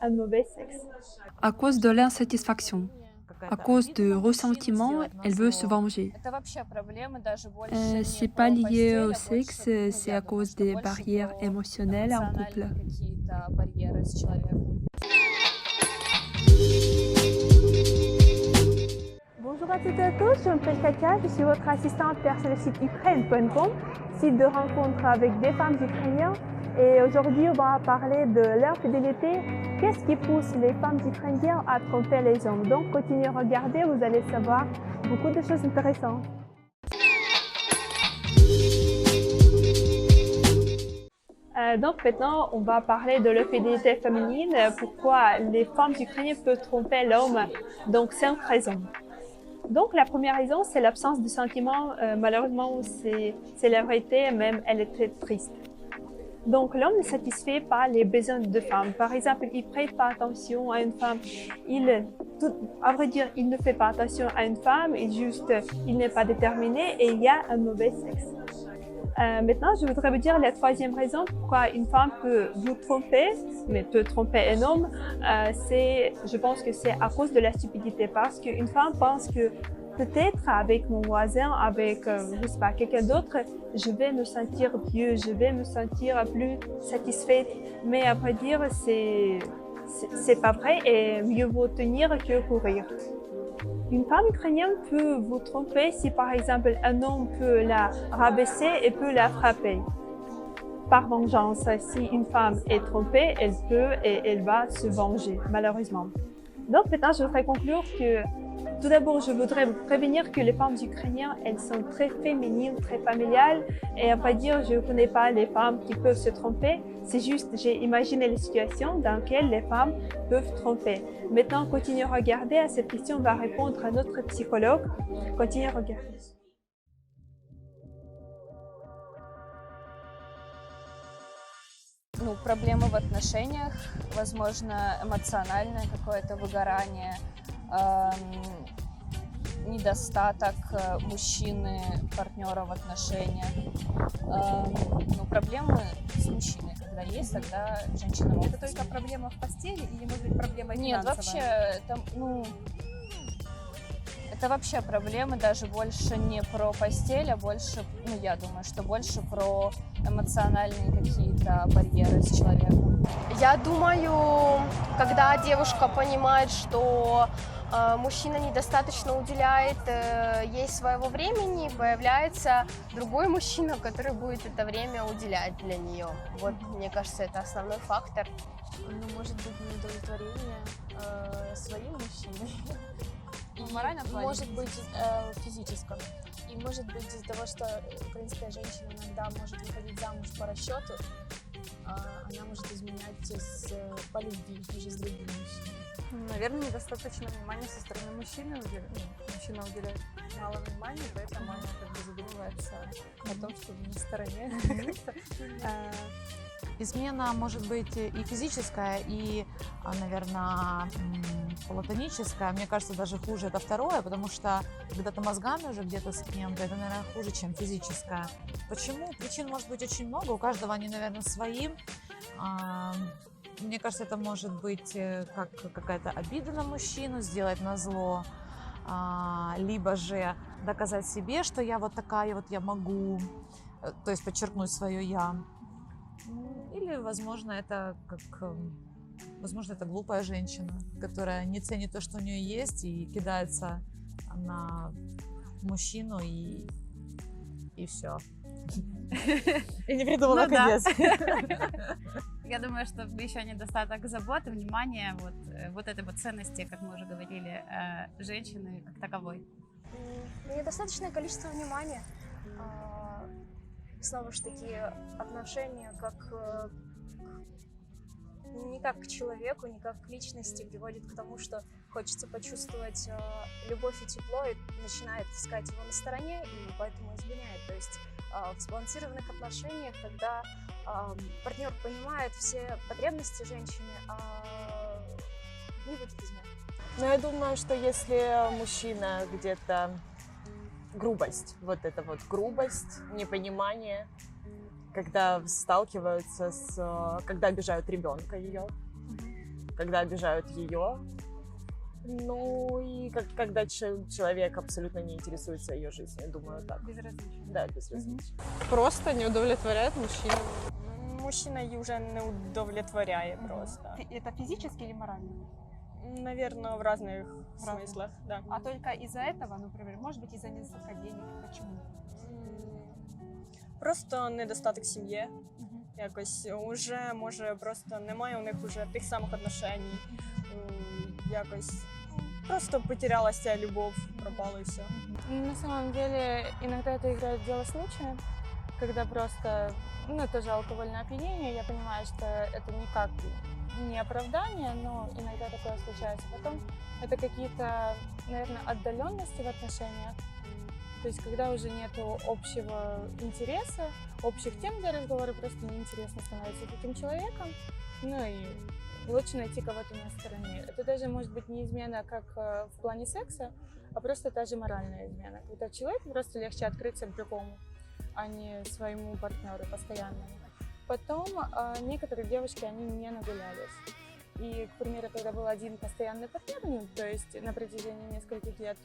un mauvais sexe. À cause de l'insatisfaction, à cause de ressentiment, elle veut se venger. C'est pas lié au sexe, c'est à cause des barrières émotionnelles en couple. Bonjour à toutes et à tous, je m'appelle Katia, je suis votre assistante sur le site ukraine.com, site de rencontre avec des femmes ukrainiennes. Et aujourd'hui, on va parler de l'infidélité. Qu'est-ce qui pousse les femmes ukrainiennes à tromper les hommes? Donc, continuez à regarder, vous allez savoir beaucoup de choses intéressantes. Donc maintenant, on va parler de l'infidélité féminine, pourquoi les femmes ukrainiennes peuvent tromper l'homme. Donc, 5 raisons. Donc, la première raison, c'est l'absence de sentiments. Malheureusement, c'est la vérité, même elle est très triste. Donc, l'homme ne satisfait pas les besoins de femmes. Par exemple, il ne prête pas attention à une femme. À vrai dire, il ne fait pas attention à une femme, il n'est pas déterminé et il y a un mauvais sexe. Maintenant, je voudrais vous dire la troisième raison pourquoi une femme peut vous tromper, mais peut tromper un homme. Je pense que c'est à cause de la stupidité, parce qu'une femme pense que peut-être avec mon voisin, avec je sais pas, quelqu'un d'autre, je vais me sentir mieux, je vais me sentir plus satisfaite. Mais à vrai dire, c'est pas vrai et mieux vaut tenir que courir. Une femme ukrainienne peut vous tromper si par exemple un homme peut la rabaisser et peut la frapper. Par vengeance, si une femme est trompée, elle peut et elle va se venger, malheureusement. Donc maintenant, je voudrais conclure que tout d'abord, je voudrais vous prévenir que les femmes ukrainiennes, elles sont très féminines, très familiales. Et à vrai dire, je ne connais pas les femmes qui peuvent se tromper. C'est juste, j'ai imaginé les situations dans lesquelles les femmes peuvent tromper. Maintenant, continuez à regarder. À cette question, on va répondre à notre psychologue. Continuez à regarder. Проблемы в отношениях, возможно, эмоциональное какое-то выгорание, недостаток мужчины, партнера в отношениях. Проблемы с мужчиной, когда есть, тогда женщина может... Это только проблема в постели или, может быть, проблема финансовая? Нет, вообще, это вообще проблемы даже больше не про постель, а больше, я думаю, что больше про эмоциональные какие-то барьеры с человеком. Я думаю, когда девушка понимает, что мужчина недостаточно уделяет ей своего времени, появляется другой мужчина, который будет это время уделять для нее. Вот, мне кажется, это основной фактор. Может быть, неудовлетворение своим мужчиной. В моральном плане? Может быть, в физическом. И может быть из-за того, что украинская женщина иногда может выходить замуж по расчету, она может изменять по любви уже с другим мужчиной. Наверное, недостаточно внимания со стороны мужчины. Мужчина уделяет мало внимания, поэтому она задумывается о том, что на стороне. Измена может быть и физическая, и, наверное, платоническая. Мне кажется, даже хуже это второе, потому что когда ты мозгами уже где-то с кем-то, это, наверное, хуже, чем физическая. Почему? Причин может быть очень много, у каждого они, наверное, свои. Мне кажется, это может быть как какая-то обида на мужчину, сделать назло, либо же доказать себе, что я вот такая, вот я могу, то есть подчеркнуть свое «я». Или, возможно, это глупая женщина, которая не ценит то, что у нее есть, и кидается на мужчину, и все. И не придумала конец. Я думаю, что еще недостаток заботы, внимания, вот этой вот ценности, как мы уже говорили, женщины как таковой. Недостаточное количество внимания. Снова же таки отношения не как к человеку, не как к личности приводит к тому, что хочется почувствовать любовь и тепло, и начинает искать его на стороне, и поэтому изменяет. То есть в сбалансированных отношениях, когда партнер понимает все потребности женщины, не будет измен. Но я думаю, что если мужчина где-то грубость, вот эта вот грубость, непонимание, когда сталкиваются когда обижают ребенка ее, когда обижают ее. Ну и когда человек абсолютно не интересуется ее жизнью, думаю, так. Безразлично. Да, безразлично. Просто не удовлетворяет мужчину. Мужчина її вже не удовлетворяє просто. Это физически или морально? Наверное, в разных смыслах, да. А только из-за этого, например, может быть, из-за недостатка денег? Почему? Просто недостаток сім'ї. Якось уже, може, просто немає у них уже тих самих отношень. Якось просто потерялася любов, пропало і все. На самом деле, иногда это играет дело случая, когда просто, тоже алкогольное опьянение, я понимаю, что это никак не оправдание, но иногда такое случается. Потом это какие-то, наверное, отдаленности в отношениях, то есть когда уже нету общего интереса, общих тем для разговора, просто неинтересно становится таким человеком, и лучше найти кого-то на стороне. Это даже может быть не измена как в плане секса, а просто та же моральная измена. Когда человеку просто легче открыться к другому, а не своему партнеру постоянному. Потом некоторые девушки, они не нагулялись. И, к примеру, когда был один постоянный партнер, то есть на протяжении нескольких лет,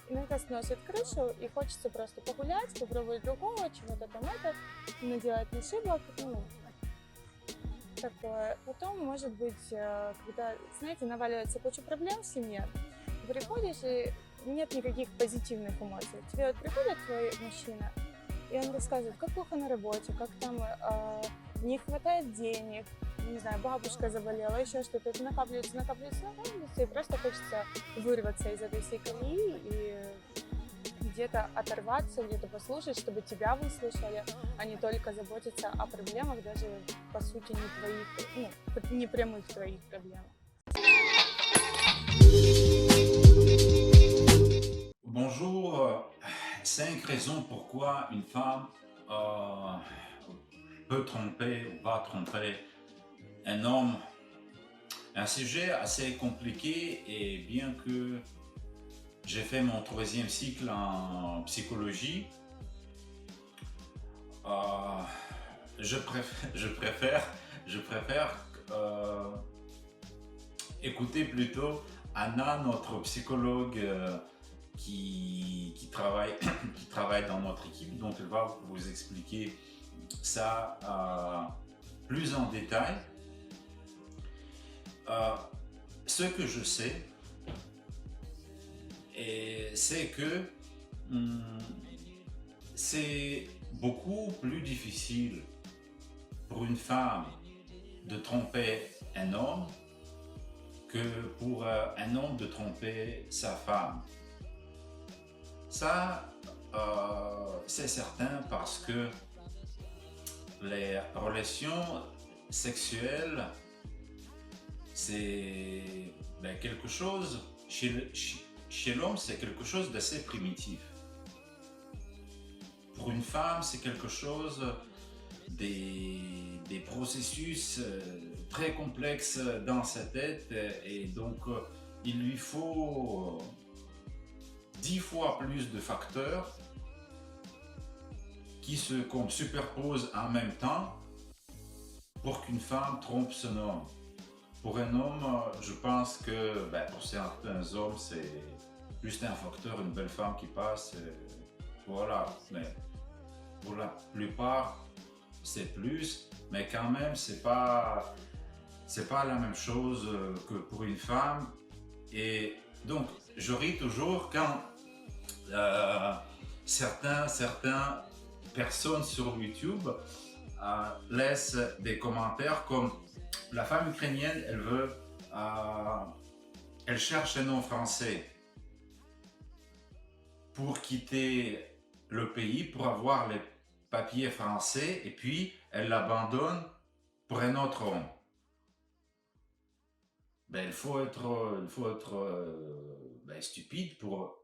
иногда сносит крышу и хочется просто погулять, попробовать другого, чего-то там наделать ошибок, такое. Потом, может быть, когда, знаете, наваливается куча проблем в семье, ты приходишь и нет никаких позитивных эмоций. К тебе приходит твой мужчина, и он рассказывает, как плохо на работе, как там не хватает денег, не знаю, бабушка заболела, еще что-то. Это накапливается, и просто хочется вырваться из этой всей колеи и где-то оторваться, где-то послушать, чтобы тебя выслушали, а не только заботиться о проблемах, даже по сути не твоих, не прямых твоих проблемах. Bonjour, 5 raisons pourquoi une femme peut tromper ou va tromper un homme. Un sujet assez compliqué, et bien que j'ai fait mon 3e cycle en psychologie, je préfère écouter plutôt Anna, notre psychologue qui travaille dans notre équipe. Donc elle va vous expliquer ça plus en détail. Ce que je sais, c'est que c'est beaucoup plus difficile pour une femme de tromper un homme que pour un homme de tromper sa femme. Ça, c'est certain, parce que les relations sexuelles, c'est quelque chose, chez l'homme, c'est quelque chose d'assez primitif. Pour une femme, c'est quelque chose, des processus très complexes dans sa tête, et donc il lui faut 10 fois plus de facteurs qui se superposent en même temps pour qu'une femme trompe son homme. Pour un homme, je pense que pour certains hommes, c'est juste un facteur, une belle femme qui passe, voilà. Mais pour la plupart, c'est plus, mais quand même, c'est pas la même chose que pour une femme. Et donc, je ris toujours quand certaines personnes sur YouTube laissent des commentaires comme: la femme ukrainienne, elle cherche un homme français pour quitter le pays, pour avoir les papiers français, et puis elle l'abandonne pour un autre homme. Il faut être stupide pour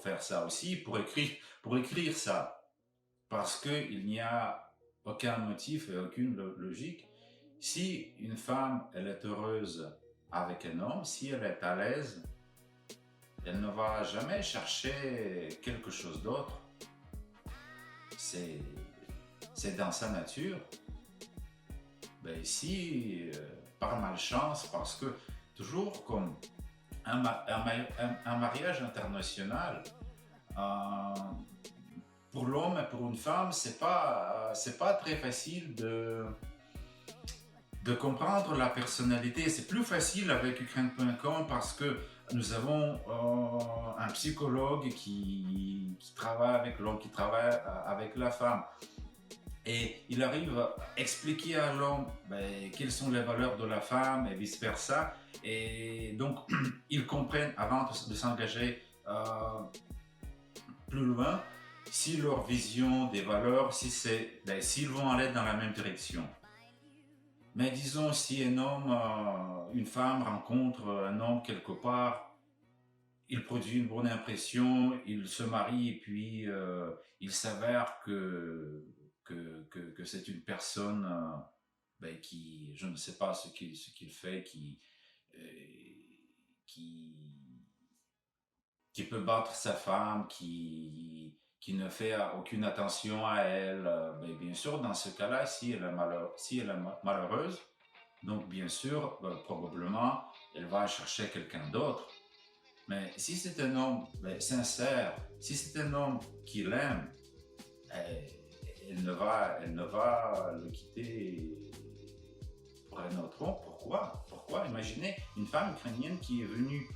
faire ça aussi, pour écrire ça, parce qu'il n'y a aucun motif et aucune logique. Si une femme, elle est heureuse avec un homme, si elle est à l'aise, elle ne va jamais chercher quelque chose d'autre. C'est dans sa nature. Si par malchance, parce que toujours comme un mariage international, pour l'homme et pour une femme, c'est pas très facile de comprendre la personnalité. C'est plus facile avec Ukraine.com parce que nous avons un psychologue qui travaille avec l'homme, qui travaille avec la femme. Et il arrive à expliquer à l'homme quelles sont les valeurs de la femme et vice-versa. Et donc, ils comprennent avant de s'engager plus loin si leur vision des valeurs, s'ils vont aller dans la même direction. Mais disons, si un homme, une femme rencontre un homme quelque part, il produit une bonne impression, il se marie et puis il s'avère que c'est une personne qui, je ne sais pas ce qu'il fait, qui peut battre sa femme, qui ne fait aucune attention à elle, bien sûr, dans ce cas-là, si elle est malheureuse, donc bien sûr, probablement, elle va chercher quelqu'un d'autre. Mais si c'est un homme sincère, si c'est un homme qui l'aime, elle ne va le quitter pour un autre homme. Pourquoi? Imaginez une femme ukrainienne qui est venue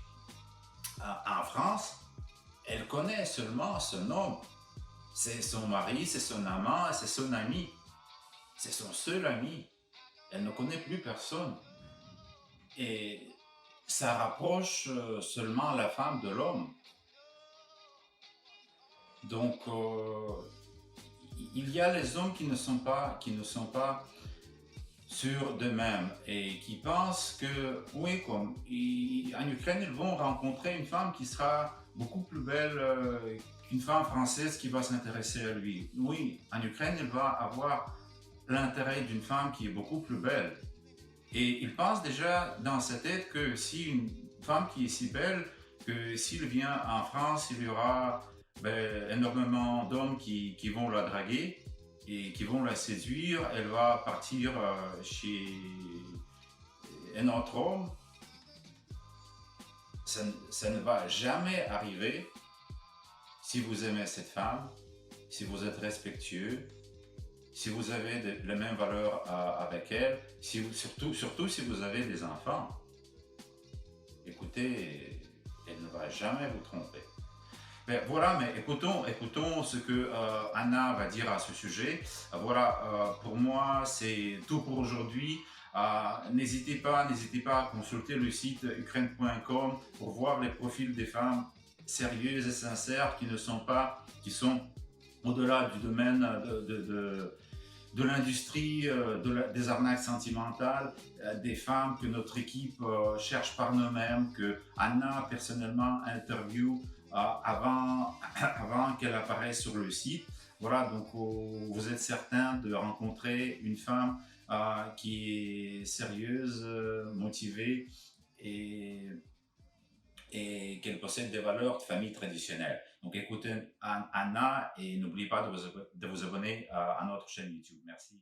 en France, elle connaît seulement son homme. C'est son mari, c'est son amant, c'est son ami. C'est son seul ami. Elle ne connaît plus personne. Et ça rapproche seulement la femme de l'homme. Donc, il y a les hommes qui ne sont pas sûrs d'eux-mêmes et qui pensent que, oui, comme en Ukraine, ils vont rencontrer une femme qui sera beaucoup plus belle qu'une femme française qui va s'intéresser à lui. Oui, en Ukraine, il va avoir l'intérêt d'une femme qui est beaucoup plus belle. Et il pense déjà dans sa tête que si une femme qui est si belle, que s'il vient en France, il y aura énormément d'hommes qui vont la draguer et qui vont la séduire. Elle va partir chez un autre homme. Ça ne va jamais arriver si vous aimez cette femme, si vous êtes respectueux, si vous avez les mêmes valeurs avec elle, surtout si vous avez des enfants. Écoutez, elle ne va jamais vous tromper. Mais voilà, mais écoutons ce que Anna va dire à ce sujet. Voilà, pour moi, c'est tout pour aujourd'hui. N'hésitez pas à consulter le site Ukraine.com pour voir les profils des femmes sérieuses et sincères qui sont au-delà du domaine de l'industrie, des arnaques sentimentales, des femmes que notre équipe cherche par nous-mêmes, que Anna personnellement interview avant qu'elle apparaisse sur le site. Voilà, donc vous êtes certain de rencontrer une femme qui est sérieuse, motivée et qu'elle possède des valeurs de famille traditionnelle. Donc écoutez Anna et n'oubliez pas de vous abonner à notre chaîne YouTube. Merci.